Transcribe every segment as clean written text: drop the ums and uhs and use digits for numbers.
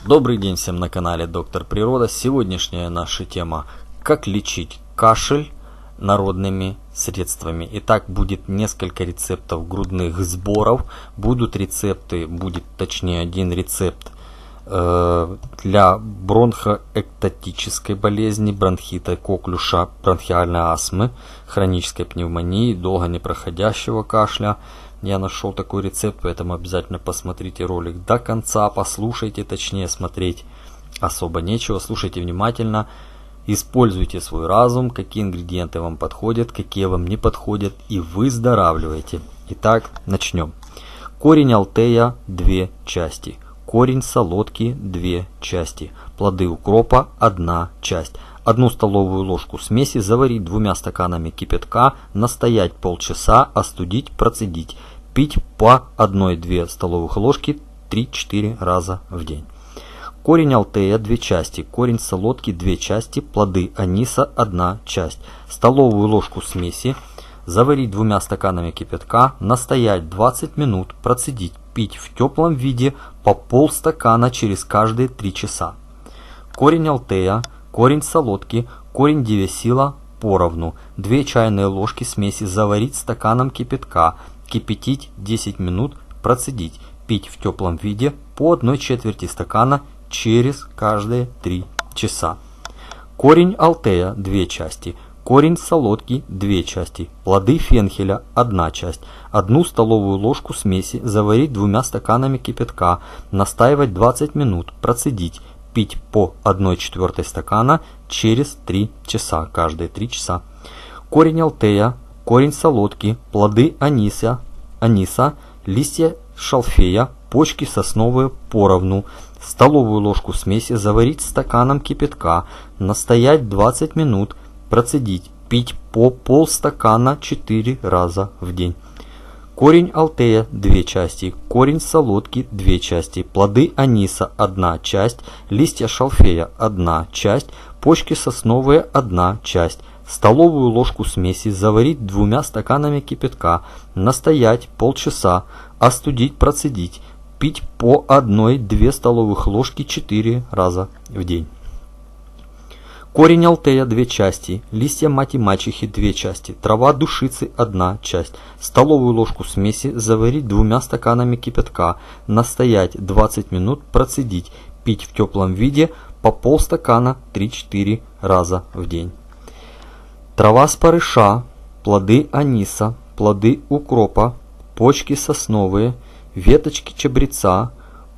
Добрый день всем на канале Доктор Природа. Сегодняшняя наша тема: как лечить кашель народными средствами. Итак, будет несколько рецептов грудных сборов. Будут рецепты, будет точнее один рецепт для бронхоэктатической болезни, бронхита, коклюша, бронхиальной астмы, хронической пневмонии, долго непроходящего кашля. Я нашел такой рецепт, поэтому обязательно посмотрите ролик до конца, послушайте, точнее смотреть особо нечего, слушайте внимательно, используйте свой разум, какие ингредиенты вам подходят, какие вам не подходят, и выздоравливайте. Итак, начнем. Корень алтея 2 части, корень солодки 2 части, плоды укропа 1 часть. 1 столовую ложку смеси заварить 2 стаканами кипятка, настоять полчаса, остудить, процедить. Пить по 1-2 столовых ложки 3-4 раза в день. Корень алтея 2 части, корень солодки 2 части, плоды аниса 1 часть. Столовую ложку смеси заварить 2 стаканами кипятка, настоять 20 минут, процедить. Пить в теплом виде по полстакана через каждые 3 часа. Корень алтея, корень солодки, корень девесила поровну. 2 чайные ложки смеси заварить стаканом кипятка, кипятить 10 минут, процедить. Пить в теплом виде по 1/4 стакана через каждые 3 часа. Корень алтея 2 части, корень солодки 2 части, плоды фенхеля 1 часть. 1 столовую ложку смеси заварить 2 стаканами кипятка, настаивать 20 минут, процедить. Пить по 1/4 стакана через 3 часа, каждые 3 часа. Корень алтея, корень солодки, плоды аниса, листья шалфея, почки сосновые поровну. Столовую ложку смеси заварить стаканом кипятка, настоять 20 минут, процедить. Пить по полстакана 4 раза в день. Корень алтея 2 части, корень солодки 2 части, плоды аниса 1 часть, листья шалфея 1 часть, почки сосновые 1 часть. Столовую ложку смеси заварить 2 стаканами кипятка, настоять полчаса, остудить, процедить. Пить по 1-2 столовых ложки 4 раза в день. Корень алтея 2 части, листья мати-мачехи 2 части, трава душицы 1 часть. Столовую ложку смеси заварить 2 стаканами кипятка, настоять 20 минут, процедить. Пить в теплом виде по полстакана 3-4 раза в день. Трава спарыша, плоды аниса, плоды укропа, почки сосновые, веточки чабреца,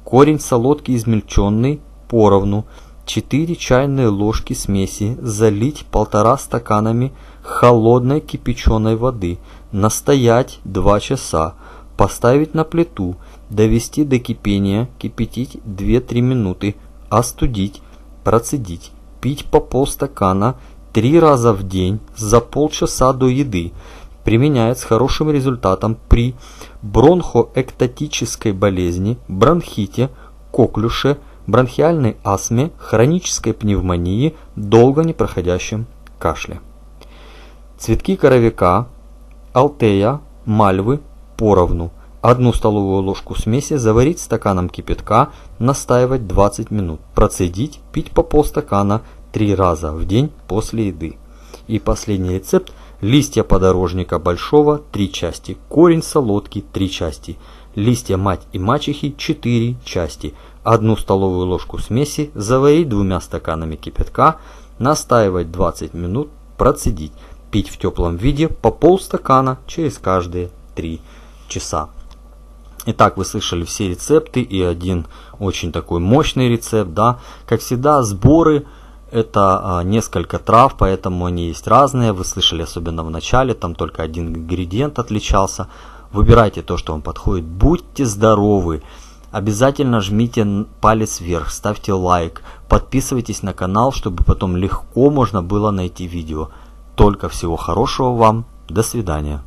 корень солодки измельченный поровну. 4 чайные ложки смеси залить 1,5 стаканами холодной кипяченой воды, настоять 2 часа, поставить на плиту, довести до кипения, кипятить 2-3 минуты, остудить, процедить, пить по полстакана 3 раза в день за полчаса до еды. Применяет с хорошим результатом при бронхоэктатической болезни, бронхите, коклюше, бронхиальной астме, хронической пневмонии, долго непроходящем кашле. Цветки коровика, алтея, мальвы поровну. 1 столовую ложку смеси заварить стаканом кипятка, настаивать 20 минут, процедить, пить по полстакана 3 раза в день после еды. И последний рецепт: листья подорожника большого 3 части, корень солодки 3 части, листья мать и мачехи 4 части. 1 столовую ложку смеси заварить 2 стаканами кипятка, настаивать 20 минут, процедить. Пить в теплом виде по полстакана через каждые 3 часа. Итак, вы слышали все рецепты и один очень такой мощный рецепт, да. Как всегда, сборы это несколько трав, поэтому они есть разные. Вы слышали, особенно в начале, там только один ингредиент отличался. Выбирайте то, что вам подходит. Будьте здоровы. Обязательно жмите палец вверх, ставьте лайк, подписывайтесь на канал, чтобы потом легко можно было найти видео. Только всего хорошего вам. До свидания.